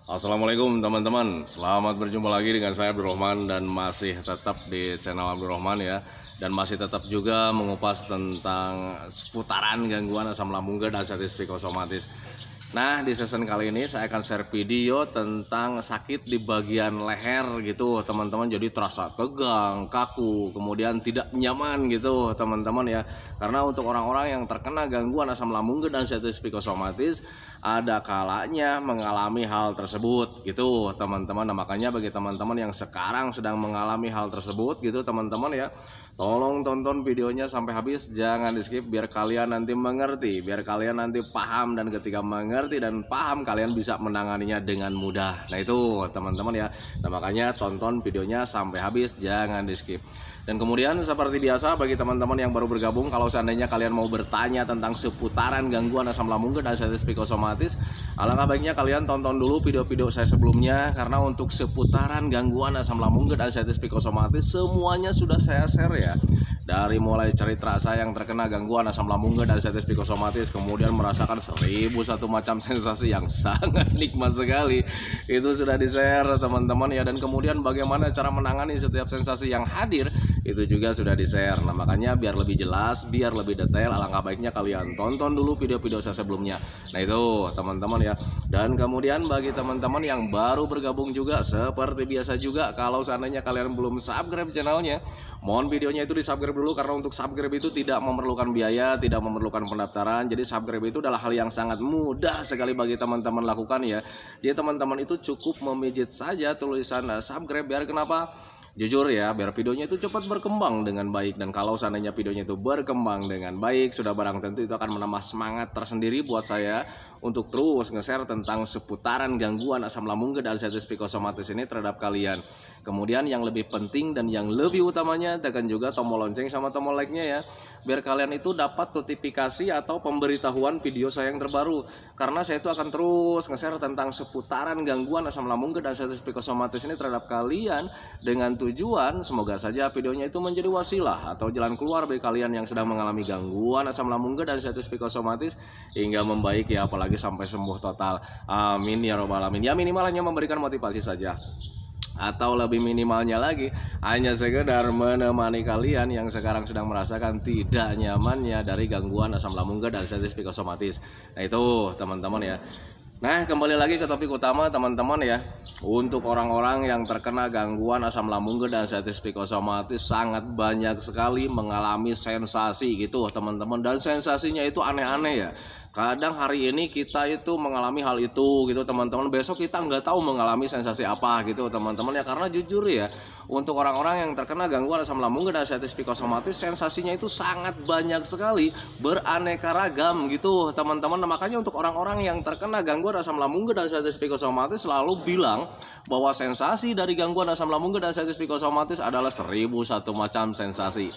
Assalamualaikum teman-teman, selamat berjumpa lagi dengan saya Abdurrahman dan masih tetap di channel Abdurrahman ya. Dan masih tetap juga mengupas tentang seputaran gangguan asam lambung dan status psikosomatis. Nah, di season kali ini saya akan share video tentang sakit di bagian leher gitu teman-teman. Jadi terasa tegang, kaku, kemudian tidak nyaman gitu teman-teman ya. Karena untuk orang-orang yang terkena gangguan asam lambung dan status psikosomatis, ada kalanya mengalami hal tersebut gitu teman-teman. Nah, makanya bagi teman-teman yang sekarang sedang mengalami hal tersebut gitu teman-teman ya, tolong tonton videonya sampai habis, jangan di skip biar kalian nanti mengerti, biar kalian nanti paham, dan ketika mengerti dan paham kalian bisa menanganinya dengan mudah. Nah itu teman-teman ya. Nah makanya tonton videonya sampai habis, jangan di skip. Dan kemudian seperti biasa bagi teman-teman yang baru bergabung, kalau seandainya kalian mau bertanya tentang seputaran gangguan asam lambung dan status psikosomatis, alangkah baiknya kalian tonton dulu video-video saya sebelumnya. Karena untuk seputaran gangguan asam lambung dan status psikosomatis semuanya sudah saya share ya. Dari mulai cerita saya yang terkena gangguan asam lambung dan status psikosomatis, kemudian merasakan 1001 macam sensasi yang sangat nikmat sekali, itu sudah di share teman-teman ya. Dan kemudian bagaimana cara menangani setiap sensasi yang hadir, itu juga sudah di share. Nah makanya biar lebih jelas, biar lebih detail, alangkah baiknya kalian tonton dulu video-video saya sebelumnya. Nah itu teman-teman ya. Dan kemudian bagi teman-teman yang baru bergabung juga, seperti biasa juga, kalau seandainya kalian belum subscribe channelnya, mohon videonya itu di subscribe dulu. Karena untuk subscribe itu tidak memerlukan biaya, tidak memerlukan pendaftaran. Jadi subscribe itu adalah hal yang sangat mudah sekali bagi teman-teman lakukan ya. Jadi teman-teman itu cukup memijit saja tulisan subscribe. Biar kenapa? Jujur ya, biar videonya itu cepat berkembang dengan baik. Dan kalau seandainya videonya itu berkembang dengan baik, sudah barang tentu itu akan menambah semangat tersendiri buat saya untuk terus nge-share tentang seputaran gangguan asam lambung dan status psikosomatis ini terhadap kalian. Kemudian yang lebih penting dan yang lebih utamanya, tekan juga tombol lonceng sama tombol like-nya ya, biar kalian itu dapat notifikasi atau pemberitahuan video saya yang terbaru. Karena saya itu akan terus nge-share tentang seputaran gangguan asam lambung dan status psikosomatis ini terhadap kalian, dengan tujuan semoga saja videonya itu menjadi wasilah atau jalan keluar bagi kalian yang sedang mengalami gangguan asam lambung dan status psikosomatis hingga membaik ya, apalagi sampai sembuh total. Amin ya robbal alamin. Ya minimal hanya memberikan motivasi saja, atau lebih minimalnya lagi hanya sekedar menemani kalian yang sekarang sedang merasakan tidak nyamannya dari gangguan asam lambung dan status psikosomatis. Nah itu teman-teman ya. Nah kembali lagi ke topik utama teman-teman ya. Untuk orang-orang yang terkena gangguan asam lambung dan status psikosomatis sangat banyak sekali mengalami sensasi gitu teman-teman. Dan sensasinya itu aneh-aneh ya. Kadang hari ini kita itu mengalami hal itu gitu teman-teman, besok kita nggak tahu mengalami sensasi apa gitu teman-teman ya. Karena jujur ya, untuk orang-orang yang terkena gangguan asam lambung dan status psikosomatis, sensasinya itu sangat banyak sekali, beraneka ragam gitu teman-teman. Nah, makanya untuk orang-orang yang terkena gangguan asam lambung dan status psikosomatis selalu bilang bahwa sensasi dari gangguan asam lambung dan status psikosomatis adalah 1001 macam sensasi.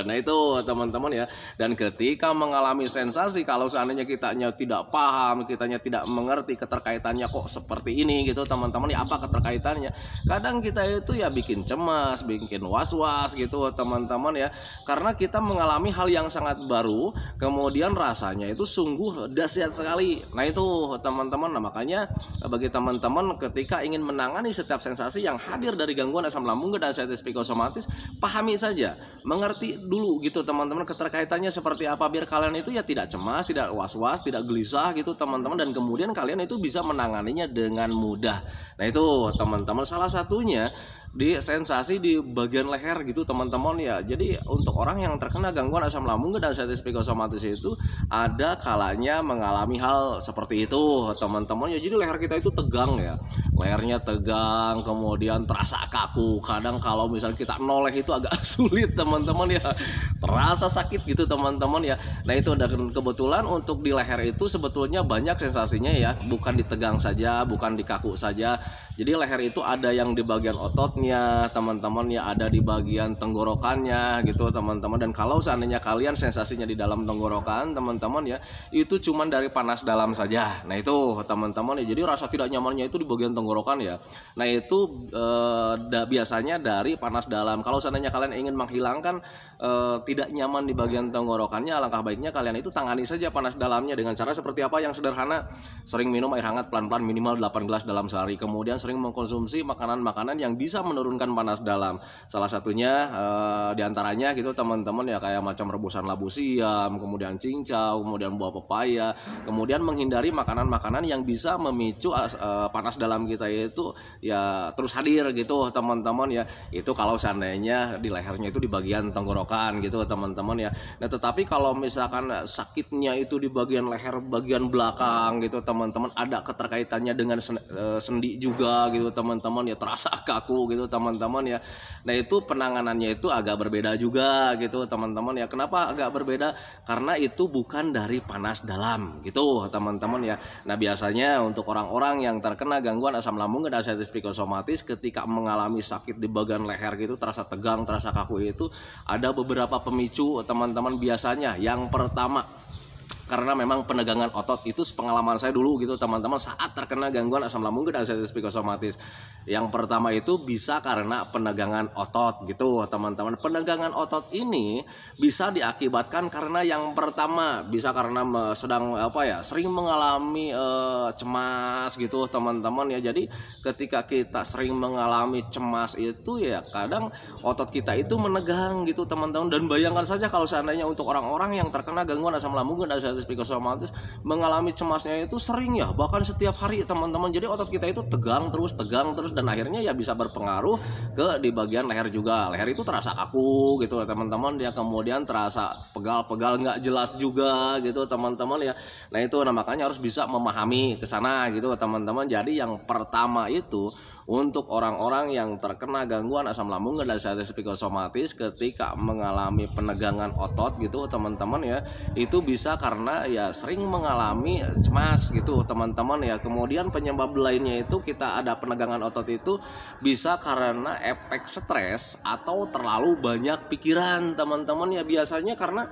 Nah itu teman-teman ya. Dan ketika mengalami sensasi, kalau seandainya kitanya tidak paham, kitanya tidak mengerti keterkaitannya kok seperti ini gitu teman-teman ya, apa keterkaitannya, kadang kita itu ya bikin cemas, bikin was-was gitu teman-teman ya. Karena kita mengalami hal yang sangat baru, kemudian rasanya itu sungguh dahsyat sekali. Nah itu teman-teman. Nah makanya bagi teman-teman ketika ingin menangani setiap sensasi yang hadir dari gangguan asam lambung dan status psikosomatis, pahami saja, mengerti dulu gitu teman-teman keterkaitannya seperti apa, biar kalian itu ya tidak cemas, tidak was-was, tidak gelisah gitu teman-teman. Dan kemudian kalian itu bisa menanganinya dengan mudah. Nah itu teman-teman, salah satunya di sensasi di bagian leher gitu teman-teman ya. Jadi untuk orang yang terkena gangguan asam lambung dan status psikosomatis itu ada kalanya mengalami hal seperti itu teman-teman ya. Jadi leher kita itu tegang ya, lehernya tegang, kemudian terasa kaku. Kadang kalau misalnya kita noleh itu agak sulit teman-teman ya, terasa sakit gitu teman-teman ya. Nah itu, dan kebetulan untuk di leher itu sebetulnya banyak sensasinya ya, bukan ditegang saja, bukan di kaku saja. Jadi leher itu ada yang di bagian otot sakitnya teman-teman ya ada di bagian tenggorokannya gitu teman-teman. Dan kalau seandainya kalian sensasinya di dalam tenggorokan teman-teman ya, itu cuman dari panas dalam saja. Nah itu teman-teman ya, jadi rasa tidak nyamannya itu di bagian tenggorokan ya. Nah itu biasanya dari panas dalam. Kalau seandainya kalian ingin menghilangkan tidak nyaman di bagian tenggorokannya, alangkah baiknya kalian itu tangani saja panas dalamnya dengan cara seperti apa yang sederhana. Sering minum air hangat pelan-pelan minimal 8 gelas dalam sehari. Kemudian sering mengkonsumsi makanan-makanan yang bisa menurunkan panas dalam. Salah satunya diantaranya gitu teman-teman ya, kayak macam rebusan labu siam, kemudian cincau, kemudian buah pepaya. Kemudian menghindari makanan-makanan yang bisa memicu panas dalam kita itu ya terus hadir gitu teman-teman ya. Itu kalau seandainya di lehernya itu di bagian tenggorokan gitu teman-teman ya. Nah tetapi kalau misalkan sakitnya itu di bagian leher bagian belakang gitu teman-teman, ada keterkaitannya dengan sendi juga gitu teman-teman ya, terasa kaku gitu teman-teman ya. Nah itu penanganannya itu agak berbeda juga gitu teman-teman ya. Kenapa agak berbeda? Karena itu bukan dari panas dalam gitu teman-teman ya. Nah biasanya untuk orang-orang yang terkena gangguan asam lambung dan artritis psikosomatis, ketika mengalami sakit di bagian leher gitu, terasa tegang, terasa kaku, itu ada beberapa pemicu teman-teman. Biasanya yang pertama, karena memang penegangan otot itu sepengalaman saya dulu gitu teman-teman, saat terkena gangguan asam lambung dan artritis psikosomatis, yang pertama itu bisa karena penegangan otot gitu teman-teman. Penegangan otot ini bisa diakibatkan karena yang pertama bisa karena sedang sering mengalami cemas gitu teman-teman ya. Jadi ketika kita sering mengalami cemas itu ya kadang otot kita itu menegang gitu teman-teman. Dan bayangkan saja kalau seandainya untuk orang-orang yang terkena gangguan asam lambung dan artritis psikosomatis mengalami cemasnya itu sering ya, bahkan setiap hari teman-teman. Jadi otot kita itu tegang terus dan akhirnya ya bisa berpengaruh ke di bagian leher juga. Leher itu terasa kaku gitu teman-teman ya, kemudian terasa pegal-pegal nggak jelas juga gitu teman-teman ya. Nah itu makanya harus bisa memahami ke sana gitu teman-teman. Jadi yang pertama itu untuk orang-orang yang terkena gangguan asam lambung dan artritis psikosomatis ketika mengalami penegangan otot gitu teman-teman ya, itu bisa karena ya sering mengalami cemas gitu teman-teman ya. Kemudian penyebab lainnya itu kita ada penegangan otot itu bisa karena efek stres atau terlalu banyak pikiran teman-teman ya. Biasanya karena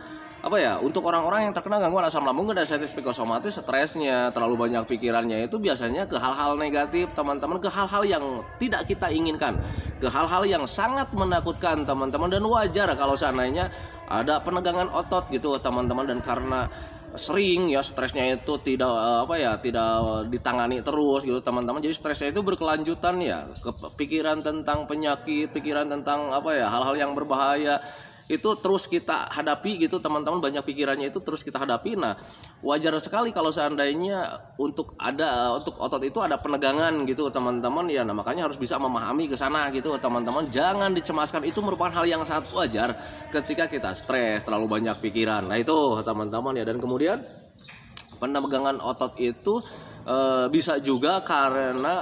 untuk orang-orang yang terkena gangguan asam lambung dan artritis psikosomatis, stresnya terlalu banyak pikirannya itu biasanya ke hal-hal negatif teman-teman, ke hal-hal yang tidak kita inginkan, ke hal-hal yang sangat menakutkan teman-teman. Dan wajar kalau seandainya ada penegangan otot gitu teman-teman, dan karena sering ya stresnya itu tidak ditangani terus gitu teman-teman. Jadi stresnya itu berkelanjutan ya, kepikiran tentang penyakit, pikiran tentang hal-hal yang berbahaya itu terus kita hadapi gitu teman-teman. Banyak pikirannya itu terus kita hadapi. Nah wajar sekali kalau seandainya untuk otot itu ada penegangan gitu teman-teman ya. Nah makanya harus bisa memahami ke sana gitu teman-teman. Jangan dicemaskan, itu merupakan hal yang sangat wajar ketika kita stres, terlalu banyak pikiran. Nah itu teman-teman ya. Dan kemudian penegangan otot itu bisa juga karena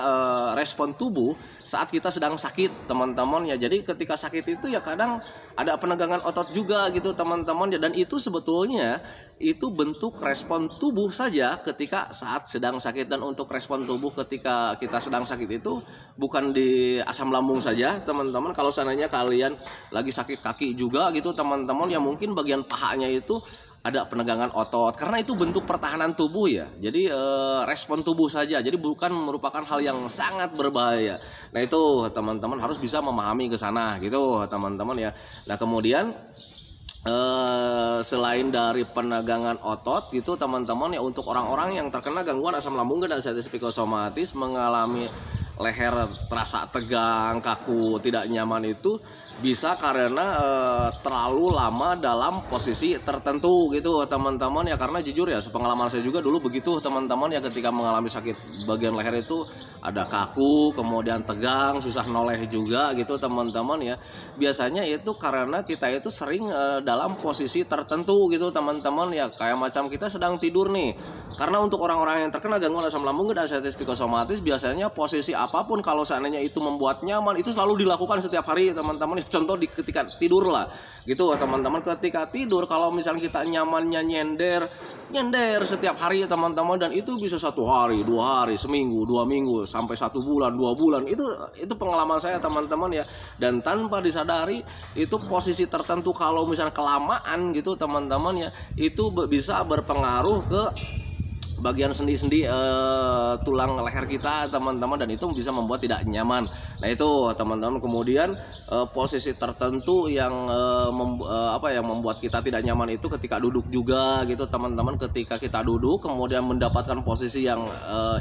respon tubuh saat kita sedang sakit teman-teman ya. Jadi ketika sakit itu ya kadang ada penegangan otot juga gitu teman-teman ya. Dan itu sebetulnya itu bentuk respon tubuh saja ketika saat sedang sakit. Dan untuk respon tubuh ketika kita sedang sakit itu bukan di asam lambung saja teman-teman. Kalau seandainya kalian lagi sakit kaki juga gitu teman-teman ya, mungkin bagian pahanya itu ada penegangan otot karena itu bentuk pertahanan tubuh ya. Jadi respon tubuh saja, jadi bukan merupakan hal yang sangat berbahaya. Nah itu teman-teman harus bisa memahami ke sana gitu teman-teman ya. Nah kemudian selain dari penegangan otot gitu teman-teman ya, untuk orang-orang yang terkena gangguan asam lambung dan artritis psikosomatis mengalami leher terasa tegang, kaku, tidak nyaman, itu bisa karena terlalu lama dalam posisi tertentu gitu teman-teman ya. Karena jujur ya, sepengalaman saya juga dulu begitu teman-teman ya, ketika mengalami sakit bagian leher itu ada kaku, kemudian tegang, susah noleh juga gitu teman-teman ya. Biasanya itu karena kita itu sering dalam posisi tertentu gitu teman-teman ya, kayak macam kita sedang tidur nih. Karena untuk orang-orang yang terkena gangguan asam lambung dan artritis psikosomatis, biasanya posisi apapun kalau seandainya itu membuat nyaman itu selalu dilakukan setiap hari teman-teman. Contoh ketika tidur lah gitu teman-teman. Ketika tidur kalau misalnya kita nyamannya nyender, nyender setiap hari ya teman-teman, dan itu bisa 1 hari, 2 hari, seminggu, 2 minggu, sampai 1 bulan, 2 bulan. Itu pengalaman saya teman-teman ya. Dan tanpa disadari itu posisi tertentu kalau misalnya kelamaan gitu teman-teman ya, itu bisa berpengaruh ke bagian sendi-sendi tulang leher kita teman-teman, dan itu bisa membuat tidak nyaman. Nah itu teman-teman, kemudian posisi tertentu yang yang membuat kita tidak nyaman itu ketika duduk juga gitu teman-teman. Ketika kita duduk kemudian mendapatkan posisi yang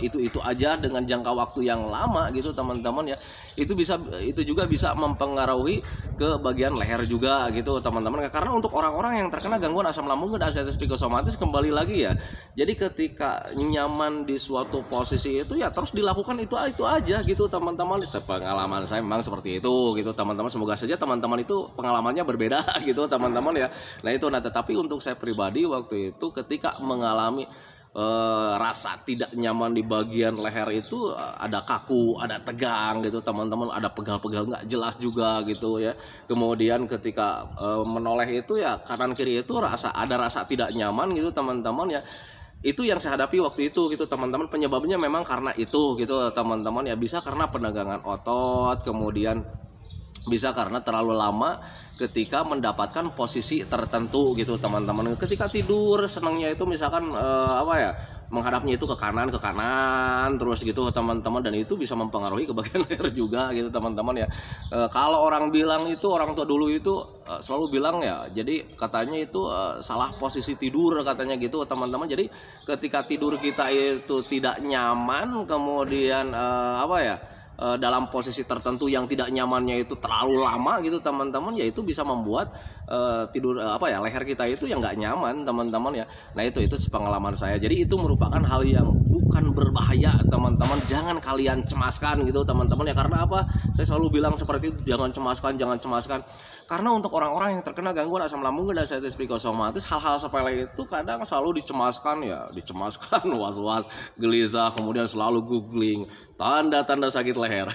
itu aja dengan jangka waktu yang lama gitu teman-teman ya, itu juga bisa mempengaruhi ke bagian leher juga gitu teman-teman. Karena untuk orang-orang yang terkena gangguan asam lambung dan arteritis psikosomatis, kembali lagi ya, jadi ketika nyaman di suatu posisi itu ya terus dilakukan itu aja gitu teman-teman. Sepengalaman saya memang seperti itu gitu teman-teman. Semoga saja teman-teman itu pengalamannya berbeda gitu teman-teman ya. Nah itu, tetapi untuk saya pribadi waktu itu ketika mengalami rasa tidak nyaman di bagian leher itu, ada kaku, ada tegang gitu teman-teman, ada pegal-pegal nggak jelas juga gitu ya. Kemudian ketika menoleh itu ya kanan kiri itu ada rasa tidak nyaman gitu teman-teman ya. Itu yang saya hadapi waktu itu gitu teman-teman. Penyebabnya memang karena itu gitu teman-teman ya, bisa karena penegangan otot, kemudian bisa karena terlalu lama ketika mendapatkan posisi tertentu gitu teman-teman. Ketika tidur senangnya itu misalkan menghadapnya itu ke kanan terus gitu teman-teman, dan itu bisa mempengaruhi ke bagian leher juga gitu teman-teman ya. Kalau orang bilang itu, orang tua dulu itu selalu bilang ya, jadi katanya itu salah posisi tidur katanya gitu teman-teman. Jadi ketika tidur kita itu tidak nyaman, kemudian dalam posisi tertentu yang tidak nyamannya itu terlalu lama gitu teman-teman ya, itu bisa membuat leher kita itu yang nggak nyaman teman-teman ya. Nah itu pengalaman saya. Jadi itu merupakan hal yang bukan berbahaya teman-teman, jangan kalian cemaskan gitu teman-teman ya. Karena apa? Saya selalu bilang seperti itu, jangan cemaskan. Karena untuk orang-orang yang terkena gangguan asam lambung dan arteritis psikosomatis, hal-hal sepele itu kadang selalu dicemaskan, was-was, gelisah, kemudian selalu googling tanda-tanda sakit leher.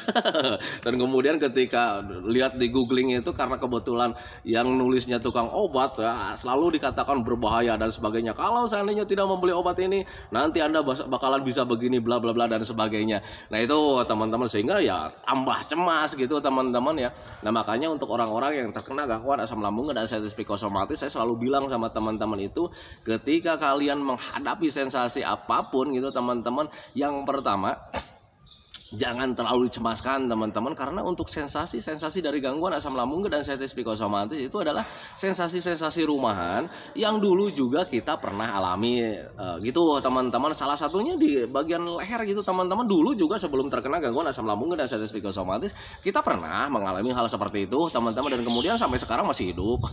Dan kemudian ketika lihat di googling itu, karena kebetulan yang nulisnya tukang obat ya, selalu dikatakan berbahaya dan sebagainya. Kalau seandainya tidak membeli obat ini, nanti Anda bakalan bisa begini bla bla bla dan sebagainya. Nah itu teman-teman, sehingga ya tambah cemas gitu teman-teman ya. Nah makanya untuk orang-orang yang terkena gangguan asam lambung dan arteritis psikosomatis, saya selalu bilang sama teman-teman itu, ketika kalian menghadapi sensasi apapun gitu teman-teman, yang pertama jangan terlalu dicemaskan teman-teman. Karena untuk sensasi dari gangguan asam lambung dan arteritis psikosomatis itu adalah sensasi rumahan yang dulu juga kita pernah alami gitu teman-teman. Salah satunya di bagian leher gitu teman-teman. Dulu juga sebelum terkena gangguan asam lambung dan arteritis psikosomatis, kita pernah mengalami hal seperti itu teman-teman, dan kemudian sampai sekarang masih hidup.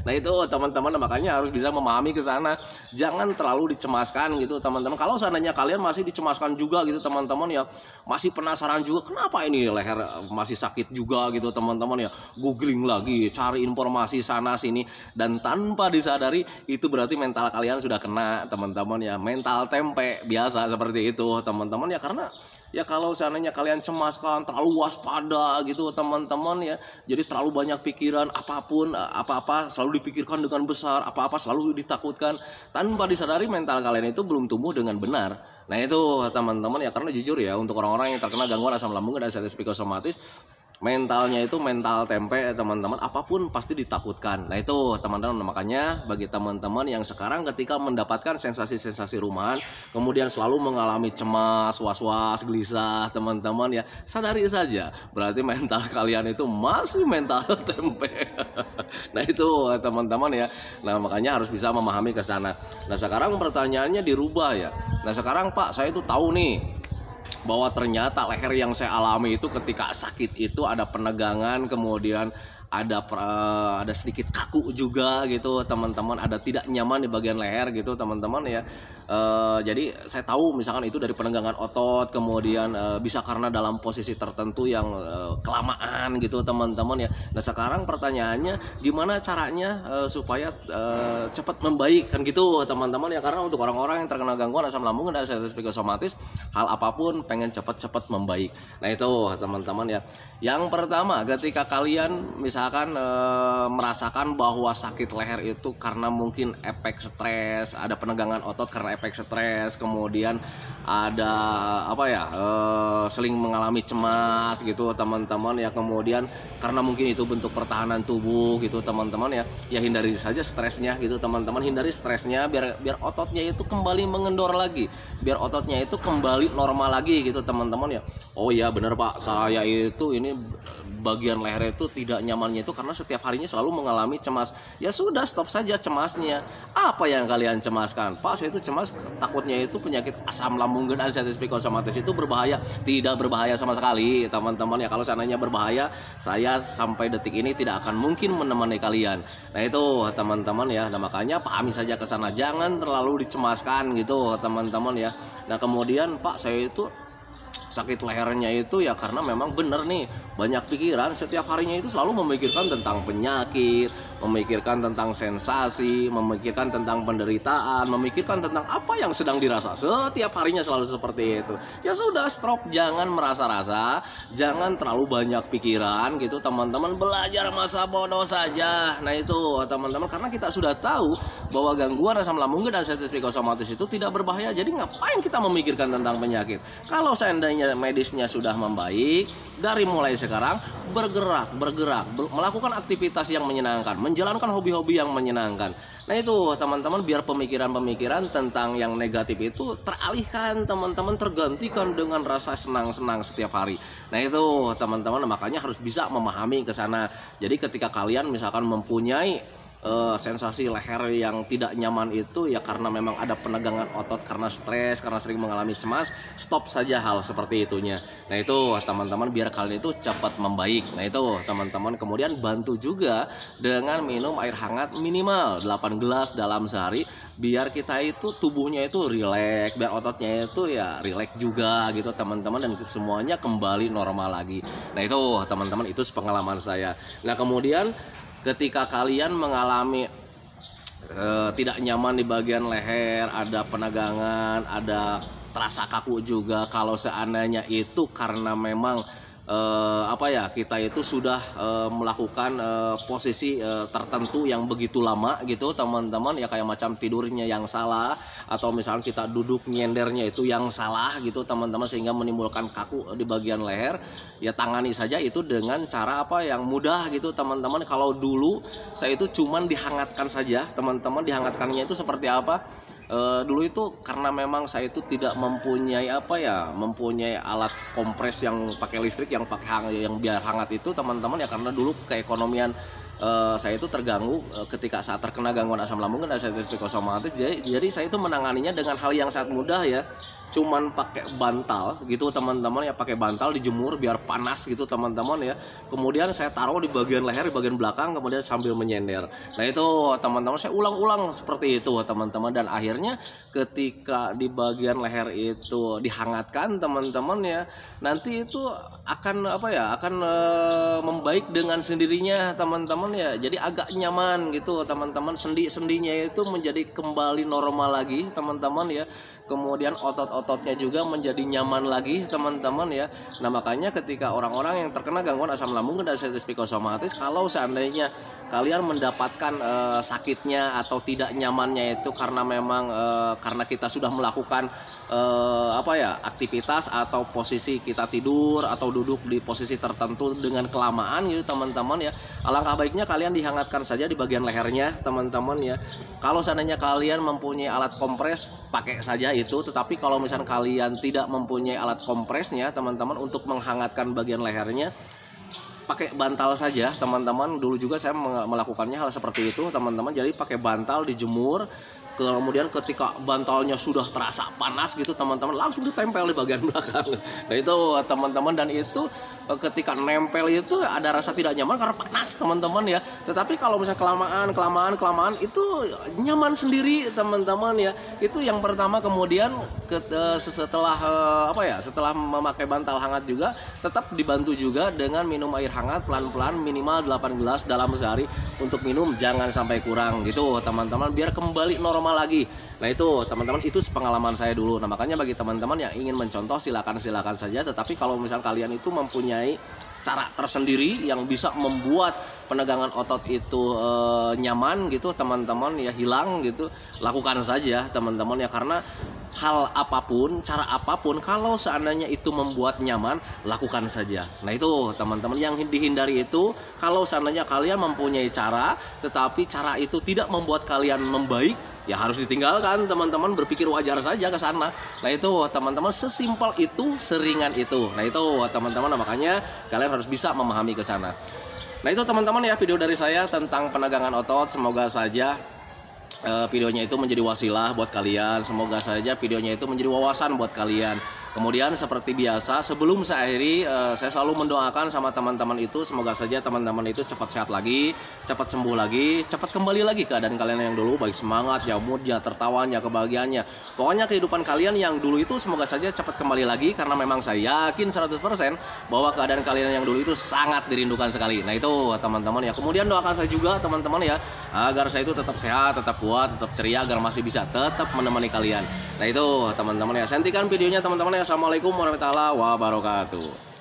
Nah itu teman-teman, makanya harus bisa memahami ke sana. Jangan terlalu dicemaskan gitu teman-teman. Kalau seandainya kalian masih dicemaskan juga gitu teman-teman ya, masih penasaran juga kenapa ini leher masih sakit juga gitu teman-teman ya, googling lagi, cari informasi sana sini, dan tanpa disadari itu berarti mental kalian sudah kena teman-teman ya, mental tempe biasa seperti itu teman-teman ya. Karena ya kalau seandainya kalian cemaskan, terlalu waspada gitu teman-teman ya, jadi terlalu banyak pikiran, apa-apa selalu dipikirkan dengan besar, apa-apa selalu ditakutkan, tanpa disadari mental kalian itu belum tumbuh dengan benar. Nah itu teman-teman ya, karena jujur ya, untuk orang-orang yang terkena gangguan asam lambung dan arteritis psikosomatis, mentalnya itu mental tempe teman-teman, apapun pasti ditakutkan. Nah itu teman-teman, makanya bagi teman-teman yang sekarang ketika mendapatkan sensasi rumahan, kemudian selalu mengalami cemas, was-was, gelisah teman-teman ya, sadari saja berarti mental kalian itu masih mental tempe. Nah itu teman-teman ya. Nah makanya harus bisa memahami ke sana. Nah sekarang pertanyaannya dirubah ya. Nah sekarang Pak, saya itu tahu nih bahwa ternyata leher yang saya alami itu ketika sakit itu ada penegangan, kemudian ada sedikit kaku juga gitu teman-teman, ada tidak nyaman di bagian leher gitu teman-teman ya. Jadi saya tahu misalkan itu dari penegangan otot, kemudian bisa karena dalam posisi tertentu yang kelamaan gitu teman-teman ya. Nah sekarang pertanyaannya, gimana caranya supaya cepat membaik kan gitu teman-teman ya. Karena untuk orang-orang yang terkena gangguan asam lambung dan arteritis psikosomatis, hal apapun pengen cepat membaik. Nah itu teman-teman ya. Yang pertama, ketika kalian misalkan misalkan merasakan bahwa sakit leher itu karena mungkin efek stres, ada penegangan otot karena efek stres, kemudian ada sering mengalami cemas gitu teman-teman ya, kemudian karena mungkin itu bentuk pertahanan tubuh gitu teman-teman ya hindari saja stresnya gitu teman-teman, hindari stresnya biar ototnya itu kembali mengendor lagi, biar ototnya itu kembali normal lagi gitu teman-teman ya. Oh iya benar Pak, saya itu ini bagian leher itu tidak nyamannya itu karena setiap harinya selalu mengalami cemas. Ya sudah, stop saja cemasnya. Apa yang kalian cemaskan? Pak, saya itu cemas takutnya itu penyakit asam lambung dan anxiety psychosomatis itu berbahaya. Tidak berbahaya sama sekali teman-teman ya. Kalau seandainya berbahaya, saya sampai detik ini tidak akan mungkin menemani kalian. Nah itu teman-teman ya. Nah makanya pahami saja ke sana, jangan terlalu dicemaskan gitu teman-teman ya. Nah kemudian Pak, saya itu sakit lehernya itu ya karena memang bener nih, banyak pikiran, setiap harinya itu selalu memikirkan tentang penyakit, memikirkan tentang sensasi, memikirkan tentang penderitaan, memikirkan tentang apa yang sedang dirasa, setiap harinya selalu seperti itu. Ya sudah, stop, jangan merasa-rasa, jangan terlalu banyak pikiran gitu teman-teman, belajar masa bodoh saja. Nah itu teman-teman, karena kita sudah tahu bahwa gangguan asam lambung dan anxiety psychosomatis itu tidak berbahaya, jadi ngapain kita memikirkan tentang penyakit? Kalau seandainya medisnya sudah membaik, dari mulai sekarang bergerak, melakukan aktivitas yang menyenangkan, menjalankan hobi-hobi yang menyenangkan. Nah itu teman-teman, biar pemikiran-pemikiran tentang yang negatif itu teralihkan teman-teman, tergantikan dengan rasa senang-senang setiap hari. Nah itu teman-teman, makanya harus bisa memahami ke sana. Jadi ketika kalian misalkan mempunyai sensasi leher yang tidak nyaman itu ya karena memang ada penegangan otot karena stres, karena sering mengalami cemas, stop saja hal seperti itunya. Nah itu teman-teman, biar kalian itu cepat membaik. Nah itu teman-teman, kemudian bantu juga dengan minum air hangat minimal 8 gelas dalam sehari, biar kita itu tubuhnya itu rileks, biar ototnya itu ya rileks juga gitu teman-teman, dan semuanya kembali normal lagi. Nah itu teman-teman, itu pengalaman saya. Nah kemudian ketika kalian mengalami tidak nyaman di bagian leher, ada penegangan, ada terasa kaku juga, kalau seandainya itu karena memang kita itu sudah melakukan posisi tertentu yang begitu lama gitu teman-teman ya, kayak macam tidurnya yang salah, atau misalnya kita duduk nyendernya itu yang salah gitu teman-teman, sehingga menimbulkan kaku di bagian leher, ya tangani saja itu dengan cara yang mudah gitu teman-teman. Kalau dulu saya itu cuman dihangatkan saja teman-teman, dihangatkannya itu seperti apa? Dulu itu karena memang saya itu tidak mempunyai mempunyai alat kompres yang pakai listrik, yang pakai yang biar hangat itu teman-teman ya, karena dulu keekonomian saya itu terganggu ketika saat terkena gangguan asam lambung dan anxiety psychosomatis. Jadi saya itu menanganinya dengan hal yang sangat mudah ya, cuman pakai bantal gitu teman-teman ya, pakai bantal dijemur biar panas gitu teman-teman ya, kemudian saya taruh di bagian leher, di bagian belakang, kemudian sambil menyender. Nah itu teman-teman, saya ulang-ulang seperti itu teman-teman, dan akhirnya ketika di bagian leher itu dihangatkan teman-teman ya, nanti itu akan membaik dengan sendirinya teman-teman ya, jadi agak nyaman gitu teman-teman, sendi-sendinya itu menjadi kembali normal lagi teman-teman ya, kemudian otot-ototnya juga menjadi nyaman lagi teman-teman ya. Nah makanya ketika orang-orang yang terkena gangguan asam lambung dan anxiety psychosomatis, kalau seandainya kalian mendapatkan sakitnya atau tidak nyamannya itu karena memang karena kita sudah melakukan aktivitas atau posisi kita tidur atau duduk di posisi tertentu dengan kelamaan gitu teman-teman ya, alangkah baiknya kalian dihangatkan saja di bagian lehernya teman-teman ya. Kalau seandainya kalian mempunyai alat kompres, pakai saja itu. Tetapi kalau misalnya kalian tidak mempunyai alat kompresnya teman-teman, untuk menghangatkan bagian lehernya, pakai bantal saja teman-teman. Dulu juga saya melakukannya hal seperti itu teman-teman, jadi pakai bantal dijemur, kemudian ketika bantalnya sudah terasa panas gitu teman-teman, langsung ditempel di bagian belakang. Nah itu teman-teman, dan itu ketika nempel itu ada rasa tidak nyaman karena panas teman-teman ya. Tetapi kalau misalnya kelamaan itu nyaman sendiri teman-teman ya. Itu yang pertama. Kemudian setelah memakai bantal hangat juga, tetap dibantu juga dengan minum air hangat pelan-pelan minimal 8 gelas dalam sehari. Untuk minum jangan sampai kurang gitu teman-teman, biar kembali normal lagi. Nah itu teman-teman, itu pengalaman saya dulu. Nah makanya bagi teman-teman yang ingin mencontoh, silakan saja. Tetapi kalau misal kalian itu mempunyai cara tersendiri yang bisa membuat penegangan otot itu nyaman gitu teman-teman ya, hilang gitu, lakukan saja teman-teman ya, karena hal apapun, cara apapun, kalau seandainya itu membuat nyaman, lakukan saja. Nah itu teman-teman yang dihindari itu, kalau seandainya kalian mempunyai cara, tetapi cara itu tidak membuat kalian membaik, ya harus ditinggalkan teman-teman, berpikir wajar saja ke sana. Nah itu teman-teman, sesimpel itu, seringan itu. Nah itu teman-teman, makanya kalian harus bisa memahami ke sana. Nah itu teman-teman ya, video dari saya tentang penegangan otot. Semoga saja videonya itu menjadi wasilah buat kalian. Semoga saja videonya itu menjadi wawasan buat kalian. Kemudian seperti biasa, sebelum saya akhiri, saya selalu mendoakan sama teman-teman itu, semoga saja teman-teman itu cepat sehat lagi, cepat sembuh lagi, cepat kembali lagi keadaan kalian yang dulu, baik semangatnya, moodnya, tertawanya, kebahagiaannya. Pokoknya kehidupan kalian yang dulu itu semoga saja cepat kembali lagi, karena memang saya yakin 100% bahwa keadaan kalian yang dulu itu sangat dirindukan sekali. Nah itu teman-teman ya. Kemudian doakan saya juga teman-teman ya, agar saya itu tetap sehat, tetap kuat, tetap ceria, agar masih bisa tetap menemani kalian. Nah itu teman-teman ya. Saya hentikan videonya teman-teman ya. Assalamualaikum warahmatullahi wabarakatuh.